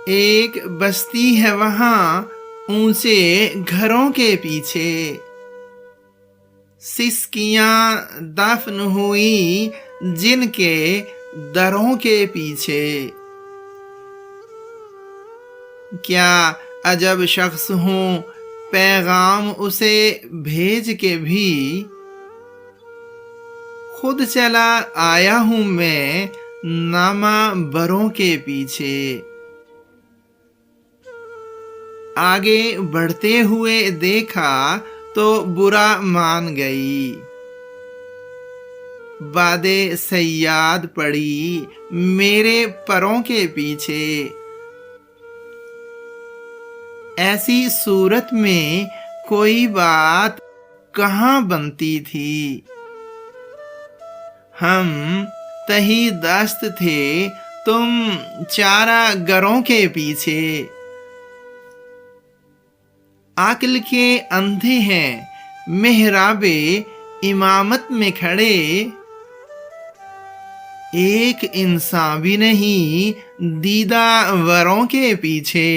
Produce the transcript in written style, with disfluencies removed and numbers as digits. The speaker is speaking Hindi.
एक बस्ती है वहां ऊंचे घरों के पीछे, सिसकियां दफन हुई जिनके दरों के पीछे। क्या अजब शख्स हूँ, पैगाम उसे भेज के भी खुद चला आया हूं मैं नामा बरों के पीछे। आगे बढ़ते हुए देखा तो बुरा मान गई, बादे सयाद पड़ी मेरे परों के पीछे। ऐसी सूरत में कोई बात कहाँ बनती थी, हम तही दस्त थे तुम चारा गरों के पीछे। अक्ल के अंधे हैं मेहराबे इमामत में खड़े, एक इंसान भी नहीं दीदा वरों के पीछे।